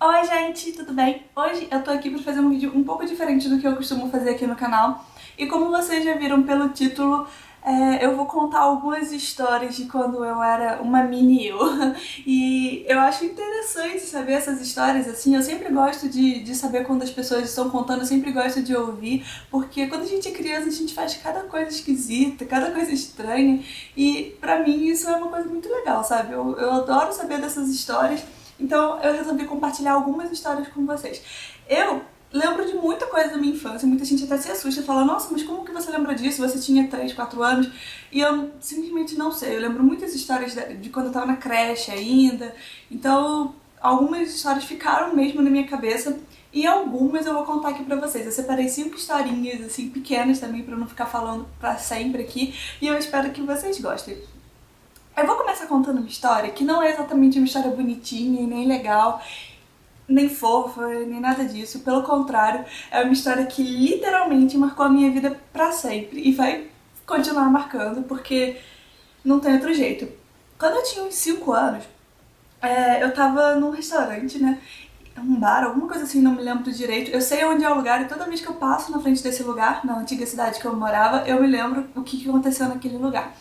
Oi gente, tudo bem? Hoje eu tô aqui pra fazer um vídeo um pouco diferente do que eu costumo fazer aqui no canal. E como vocês já viram pelo título, eu vou contar algumas histórias de quando eu era uma mini eu. E eu acho interessante saber essas histórias, assim, eu sempre gosto de saber quando as pessoas estão contando, eu sempre gosto de ouvir, porque quando a gente é criança a gente faz cada coisa esquisita, cada coisa estranha, e pra mim isso é uma coisa muito legal, sabe? Eu adoro saber dessas histórias. Então eu resolvi compartilhar algumas histórias com vocês. Eu lembro de muita coisa da minha infância, muita gente até se assusta e fala: nossa, mas como que você lembra disso? Você tinha 3, 4 anos. E eu simplesmente não sei. Eu lembro muitas histórias de quando eu tava na creche ainda. Então algumas histórias ficaram mesmo na minha cabeça. E algumas eu vou contar aqui pra vocês. Eu separei 5 historinhas, assim, pequenas também, pra não ficar falando pra sempre aqui. E eu espero que vocês gostem. Eu vou começar contando uma história que não é exatamente uma história bonitinha e nem legal, nem fofa, nem nada disso. Pelo contrário, é uma história que literalmente marcou a minha vida pra sempre e vai continuar marcando porque não tem outro jeito. Quando eu tinha uns 5 anos, eu tava num restaurante, né? Um bar, alguma coisa assim, não me lembro direito. Eu sei onde é o lugar e toda vez que eu passo na frente desse lugar, na antiga cidade que eu morava, eu me lembro o que aconteceu naquele lugar.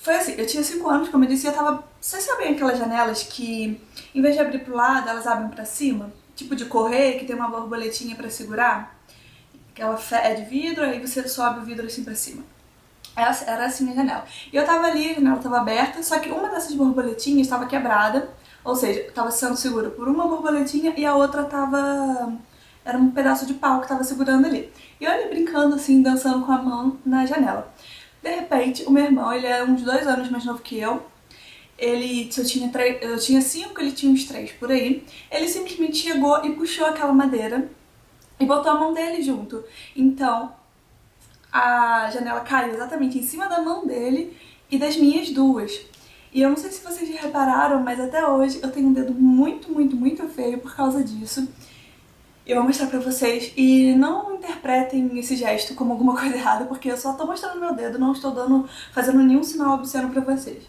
Foi assim, eu tinha 5 anos, como eu disse, eu tava. Vocês sabem aquelas janelas que, em vez de abrir pro lado, elas abrem pra cima? Tipo de correr, que tem uma borboletinha pra segurar? Que ela é de vidro, aí você sobe o vidro assim pra cima. Era assim a janela. E eu tava ali, a janela tava aberta, só que uma dessas borboletinhas estava quebrada, ou seja, tava sendo segura por uma borboletinha e a outra tava. Era um pedaço de pau que tava segurando ali. E eu ali brincando, assim, dançando com a mão na janela. De repente, o meu irmão, ele é uns 2 anos mais novo que eu. Ele, se eu tinha, eu tinha 5, ele tinha uns 3 por aí. Ele simplesmente chegou e puxou aquela madeira e botou a mão dele junto. Então, a janela caiu exatamente em cima da mão dele e das minhas duas. E eu não sei se vocês já repararam, mas até hoje eu tenho um dedo muito, muito, muito feio por causa disso. Eu vou mostrar pra vocês e não interpretem esse gesto como alguma coisa errada, porque eu só tô mostrando meu dedo, não estou fazendo nenhum sinal obsceno pra vocês.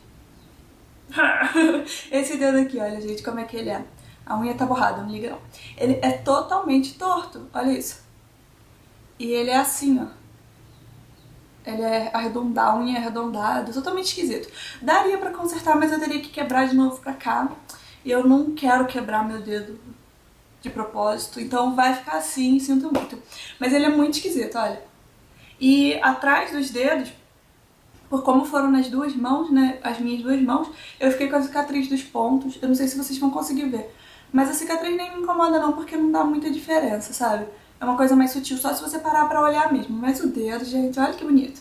Esse dedo aqui, olha gente, como é que ele é. A unha tá borrada, não liga não. Ele é totalmente torto, olha isso. E ele é assim, ó. Ele é arredondado, a unha é arredondada, totalmente esquisito. Daria pra consertar, mas eu teria que quebrar de novo pra cá. E eu não quero quebrar meu dedo de propósito, então vai ficar assim, sinto muito. Mas ele é muito esquisito, olha. E atrás dos dedos, por como foram nas duas mãos, né, as minhas duas mãos, eu fiquei com a cicatriz dos pontos. Eu não sei se vocês vão conseguir ver. Mas a cicatriz nem me incomoda não, porque não dá muita diferença, sabe? É uma coisa mais sutil, só se você parar pra olhar mesmo. Mas o dedo, gente, olha que bonito.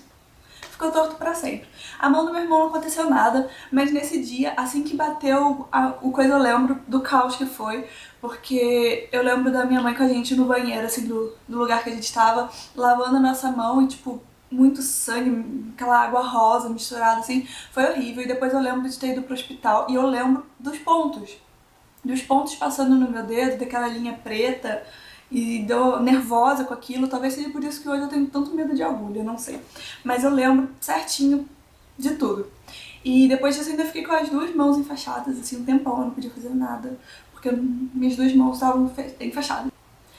Ficou torto pra sempre. A mão do meu irmão não aconteceu nada, mas nesse dia, assim que bateu o coisa, eu lembro do caos que foi, porque eu lembro da minha mãe com a gente no banheiro, assim, do lugar que a gente tava, lavando a nossa mão e, tipo, muito sangue, aquela água rosa misturada, assim, foi horrível. E depois eu lembro de ter ido pro hospital e eu lembro dos pontos passando no meu dedo, daquela linha preta, e deu nervosa com aquilo. Talvez seja por isso que hoje eu tenho tanto medo de agulha, eu não sei. Mas eu lembro certinho de tudo. E depois disso eu ainda fiquei com as duas mãos enfaixadas, assim, um tempão, eu não podia fazer nada, porque minhas duas mãos estavam enfaixadas.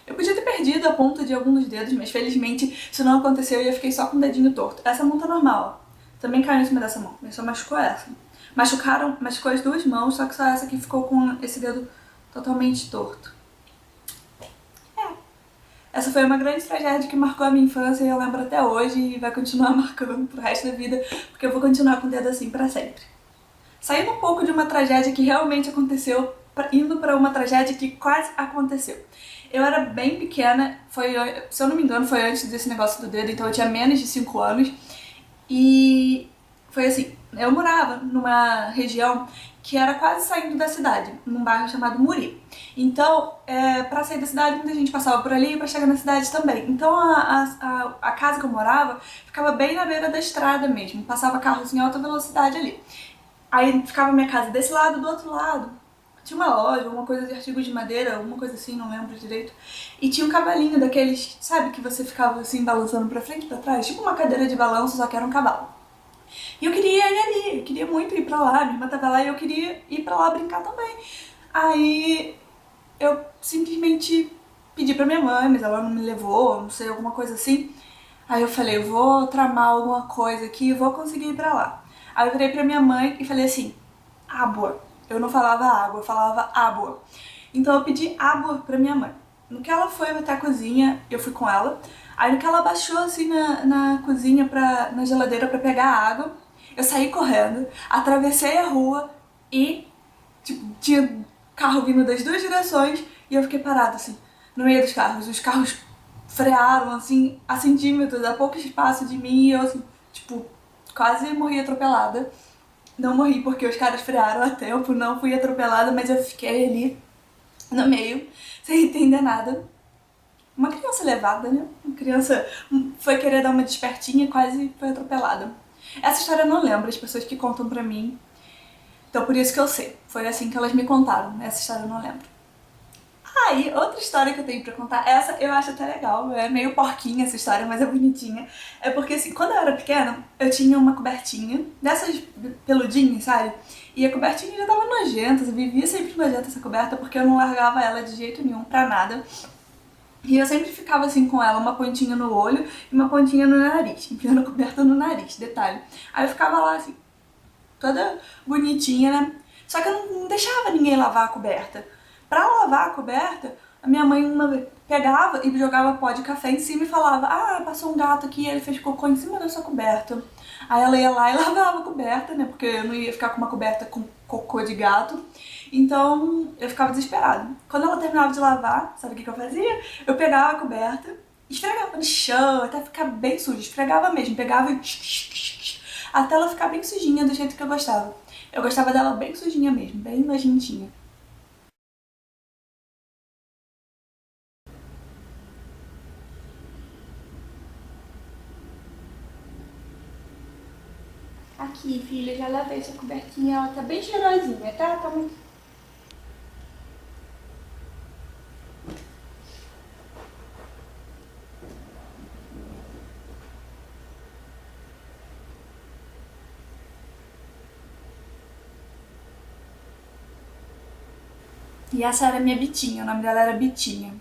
Eu podia ter perdido a ponta de algum dos dedos, mas felizmente isso não aconteceu e eu fiquei só com o dedinho torto. Essa mão tá normal, ó. Também caiu em cima dessa mão, mas só machucou essa. Machucou as duas mãos, só que só essa que ficou com esse dedo totalmente torto. Essa foi uma grande tragédia que marcou a minha infância e eu lembro até hoje e vai continuar marcando pro resto da vida, porque eu vou continuar com o dedo assim pra sempre. Saindo um pouco de uma tragédia que realmente aconteceu, indo pra uma tragédia que quase aconteceu. Eu era bem pequena, se eu não me engano foi antes desse negócio do dedo, então eu tinha menos de 5 anos. E foi assim, eu morava numa região que era quase saindo da cidade, num bairro chamado Muri. Então, pra sair da cidade, muita gente passava por ali e pra chegar na cidade também. Então, a casa que eu morava ficava bem na beira da estrada mesmo, passava carros em alta velocidade ali. Aí ficava a minha casa desse lado, do outro lado tinha uma loja, uma coisa de artigos de madeira, alguma coisa assim, não lembro direito. E tinha um cavalinho daqueles, sabe, que você ficava assim balançando pra frente e pra trás, tipo uma cadeira de balanço, só que era um cavalo. E eu queria ir ali, eu queria muito ir pra lá, minha irmã tava lá e eu queria ir pra lá brincar também. Aí eu simplesmente pedi pra minha mãe, mas ela não me levou, não sei, alguma coisa assim. Aí eu falei, eu vou tramar alguma coisa aqui e vou conseguir ir pra lá. Aí eu virei pra minha mãe e falei assim, água. Eu não falava água, eu falava água. Então eu pedi água pra minha mãe. No que ela foi até a cozinha, eu fui com ela. Aí no que ela baixou assim na cozinha, na geladeira pra pegar a água, eu saí correndo, atravessei a rua e, tipo, tinha carro vindo das duas direções e eu fiquei parada assim, no meio dos carros. Os carros frearam assim, a centímetros, a pouco espaço de mim e eu assim, tipo, quase morri atropelada. Não morri porque os caras frearam a tempo, não fui atropelada, mas eu fiquei ali no meio, sem entender nada. Uma criança levada, né? Uma criança foi querer dar uma despertinha e quase foi atropelada. Essa história eu não lembro, as pessoas que contam pra mim. Então por isso que eu sei. Foi assim que elas me contaram. Essa história eu não lembro. Aí, outra história que eu tenho pra contar, essa eu acho até legal, é meio porquinha essa história, mas é bonitinha. É porque assim, quando eu era pequena, eu tinha uma cobertinha, dessas peludinhas, sabe? E a cobertinha já tava nojenta, eu vivia sempre nojenta essa coberta, porque eu não largava ela de jeito nenhum pra nada. E eu sempre ficava assim com ela, uma pontinha no olho e uma pontinha no nariz, enfiando a coberta no nariz, detalhe. Aí eu ficava lá assim, toda bonitinha, né? Só que eu não deixava ninguém lavar a coberta. Pra lavar a coberta, a minha mãe uma vez pegava e jogava pó de café em cima e falava, ah, passou um gato aqui e ele fez cocô em cima da sua coberta. Aí ela ia lá e lavava a coberta, né, porque eu não ia ficar com uma coberta com cocô de gato. Então eu ficava desesperada. Quando ela terminava de lavar, sabe o que eu fazia? Eu pegava a coberta, esfregava no chão, até ficar bem suja, esfregava mesmo, pegava e até ela ficar bem sujinha do jeito que eu gostava. Eu gostava dela bem sujinha mesmo, bem nojentinha. Aqui, filha, já lavei essa cobertinha, ela tá bem cheirosinha, tá? Toma aqui. E essa era a minha Bitinha, o nome dela era Bitinha.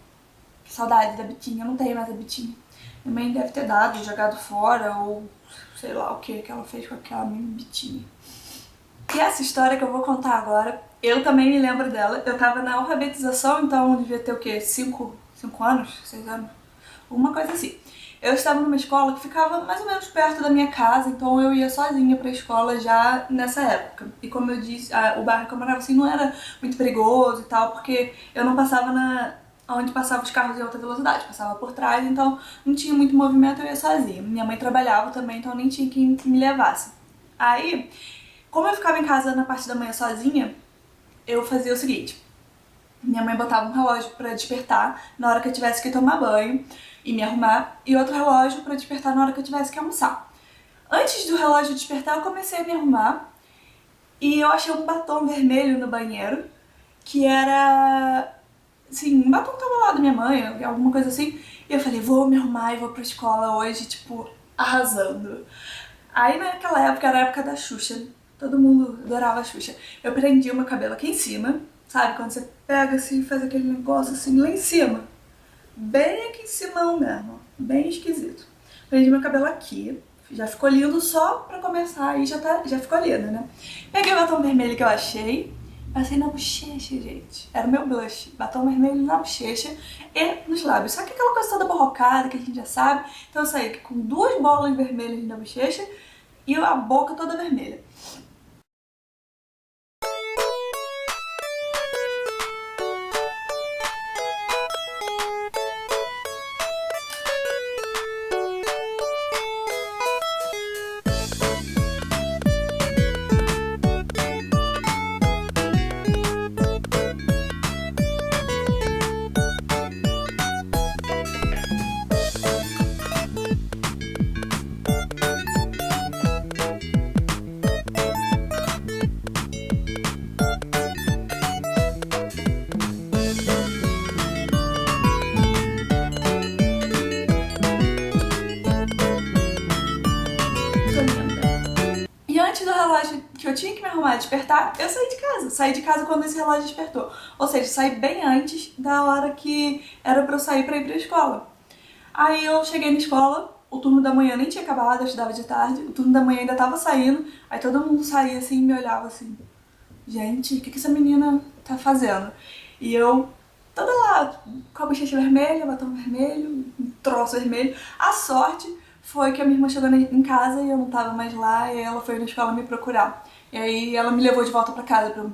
Que saudade da Bitinha, eu não tenho mais a Bitinha. Minha mãe deve ter dado, jogado fora, ou sei lá o que ela fez com aquela minha Bitinha. E essa história que eu vou contar agora, eu também me lembro dela. Eu tava na alfabetização, então devia ter o quê? 5 anos? 6 anos? Alguma coisa assim. Eu estava numa escola que ficava mais ou menos perto da minha casa, então eu ia sozinha pra escola já nessa época. E como eu disse, o bairro que eu morava assim não era muito perigoso e tal, porque eu não passava onde passavam os carros em alta velocidade, passava por trás, então não tinha muito movimento, eu ia sozinha. Minha mãe trabalhava também, então nem tinha quem me levasse. Aí, como eu ficava em casa na parte da manhã sozinha, eu fazia o seguinte: minha mãe botava um relógio pra despertar na hora que eu tivesse que tomar banho e me arrumar, e outro relógio pra despertar na hora que eu tivesse que almoçar. Antes do relógio despertar, eu comecei a me arrumar e eu achei um batom vermelho no banheiro, que era, assim, um batom que tava lá da minha mãe, alguma coisa assim. E eu falei, vou me arrumar e vou pra escola hoje, tipo, arrasando. Aí naquela época era a época da Xuxa, todo mundo adorava a Xuxa. Eu prendia o meu cabelo aqui em cima, sabe? Quando você pega assim e faz aquele negócio assim lá em cima. Bem aqui em cima mesmo, bem esquisito. Prendi meu cabelo aqui, já ficou lindo só pra começar, aí já ficou lindo, né? Peguei o batom vermelho que eu achei, passei na bochecha, gente. Era o meu blush, batom vermelho na bochecha e nos lábios. Só que aquela coisa toda borrocada que a gente já sabe. Então eu saí aqui com 2 bolas vermelhas na bochecha e a boca toda vermelha. arrumar, despertar, eu saí de casa. Saí de casa quando esse relógio despertou. Ou seja, saí bem antes da hora que era pra eu sair pra ir pra escola. Aí eu cheguei na escola, o turno da manhã nem tinha acabado, eu estudava de tarde, o turno da manhã ainda tava saindo, aí todo mundo saía assim e me olhava assim, gente, o que essa menina tá fazendo? E eu, toda lá, com a bochecha vermelha, batom vermelho, um troço vermelho. A sorte foi que a minha irmã chegou em casa e eu não tava mais lá, e aí ela foi na escola me procurar. E aí ela me levou de volta pra casa pra eu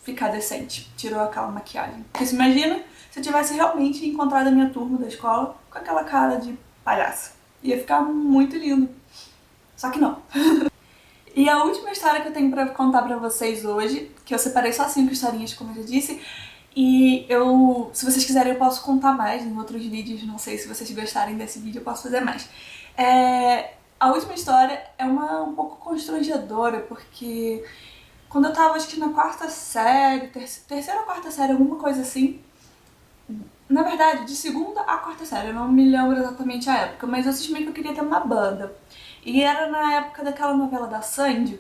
ficar decente, tirou aquela maquiagem. Porque se imagina se eu tivesse realmente encontrado a minha turma da escola com aquela cara de palhaça. Ia ficar muito lindo. Só que não. E a última história que eu tenho pra contar pra vocês hoje, que eu separei só 5 historinhas, como eu já disse, e se vocês quiserem, eu posso contar mais em outros vídeos, não sei se vocês gostarem desse vídeo, eu posso fazer mais. A última história é um pouco constrangedora, porque quando eu tava, acho que na quarta série, terceira ou quarta série, alguma coisa assim, na verdade, de segunda a quarta série, eu não me lembro exatamente a época, mas eu cismei que eu queria ter uma banda. E era na época daquela novela da Sandy.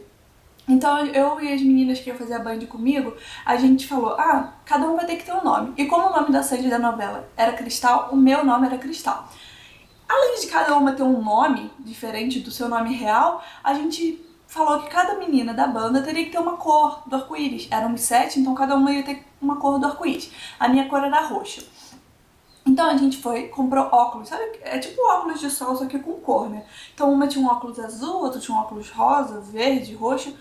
Então eu e as meninas que iam fazer a band comigo, a gente falou, cada um vai ter que ter um nome. E como o nome da Sandy da novela era Cristal, o meu nome era Cristal. Além de cada uma ter um nome diferente do seu nome real, a gente falou que cada menina da banda teria que ter uma cor do arco-íris. Éramos 7, então cada uma ia ter uma cor do arco-íris. A minha cor era roxa. Então a gente comprou óculos, sabe? É tipo óculos de sol, só que com cor, né? Então uma tinha um óculos azul, outra tinha um óculos rosa, verde, roxo.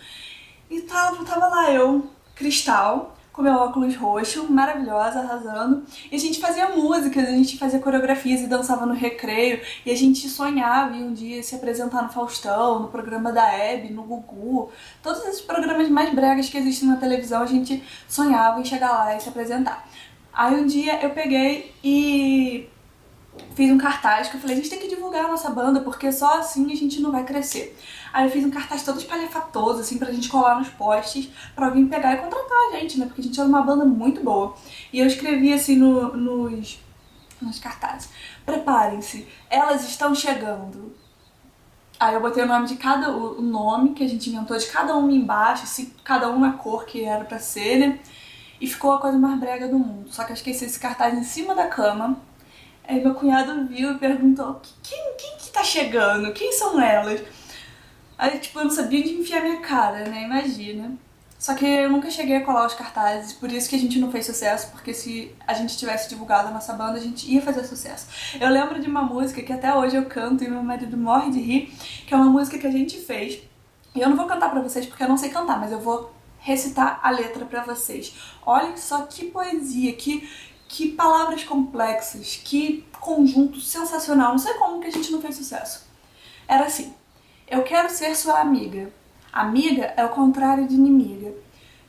E tava lá eu, Cristal, com meu óculos roxo, maravilhosa, arrasando. E a gente fazia músicas, a gente fazia coreografias e dançava no recreio. E a gente sonhava em um dia se apresentar no Faustão, no programa da Hebe, no Gugu. Todos esses programas mais bregas que existem na televisão, a gente sonhava em chegar lá e se apresentar. Aí um dia eu peguei e fiz um cartaz que eu falei, a gente tem que divulgar a nossa banda, porque só assim a gente não vai crescer. Aí eu fiz um cartaz todo espalhafatoso, assim, pra gente colar nos postes, pra alguém pegar e contratar a gente, né? Porque a gente era uma banda muito boa. E eu escrevi assim nos cartazes, preparem-se, elas estão chegando. Aí eu botei o nome de o nome que a gente inventou de cada uma embaixo, assim, cada um na cor que era pra ser, né? E ficou a coisa mais brega do mundo. Só que eu esqueci esse cartaz em cima da cama. Aí meu cunhado viu e perguntou, quem que tá chegando? Quem são elas? Aí, tipo, eu não sabia onde enfiar minha cara, né? Imagina. Só que eu nunca cheguei a colar os cartazes, por isso que a gente não fez sucesso, porque se a gente tivesse divulgado a nossa banda, a gente ia fazer sucesso. Eu lembro de uma música que até hoje eu canto e meu marido morre de rir, que é uma música que a gente fez. E eu não vou cantar pra vocês porque eu não sei cantar, mas eu vou recitar a letra pra vocês. Olhem só que poesia, que palavras complexas, que conjunto sensacional. Não sei como que a gente não fez sucesso. Era assim: eu quero ser sua amiga. Amiga é o contrário de inimiga.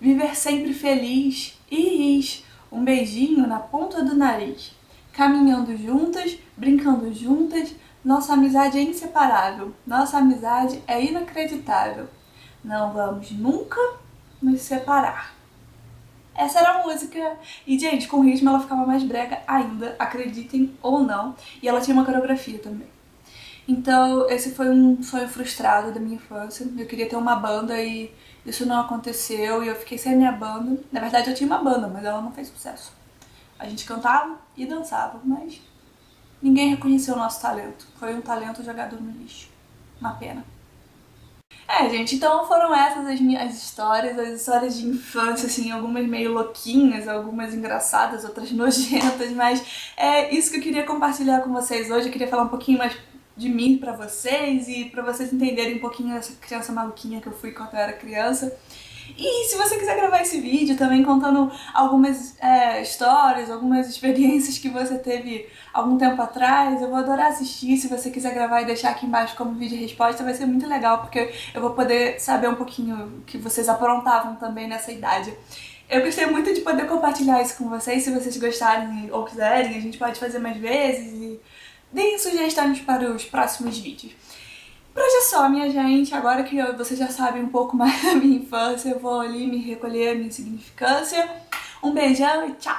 Viver sempre feliz e ris. Um beijinho na ponta do nariz. Caminhando juntas, brincando juntas. Nossa amizade é inseparável. Nossa amizade é inacreditável. Não vamos nunca nos separar. Essa era a música. E, gente, com ritmo ela ficava mais brega ainda, acreditem ou não. E ela tinha uma coreografia também. Então, esse foi um sonho frustrado da minha infância. Eu queria ter uma banda e isso não aconteceu e eu fiquei sem a minha banda. Na verdade, eu tinha uma banda, mas ela não fez sucesso. A gente cantava e dançava, mas ninguém reconheceu o nosso talento. Foi um talento jogado no lixo. Uma pena. Gente, então foram essas as minhas histórias, as histórias de infância, assim, algumas meio louquinhas, algumas engraçadas, outras nojentas, mas é isso que eu queria compartilhar com vocês hoje. Eu queria falar um pouquinho mais de mim pra vocês e pra vocês entenderem um pouquinho dessa criança maluquinha que eu fui quando eu era criança. E se você quiser gravar esse vídeo também contando algumas histórias, algumas experiências que você teve algum tempo atrás, eu vou adorar assistir. Se você quiser gravar e deixar aqui embaixo como vídeo de resposta, vai ser muito legal, porque eu vou poder saber um pouquinho o que vocês aprontavam também nessa idade. Eu gostei muito de poder compartilhar isso com vocês. Se vocês gostarem ou quiserem, a gente pode fazer mais vezes e deem sugestões para os próximos vídeos. Por hoje é só, minha gente. Agora que vocês já sabem um pouco mais da minha infância, eu vou ali me recolher a minha insignificância. Um beijão e tchau!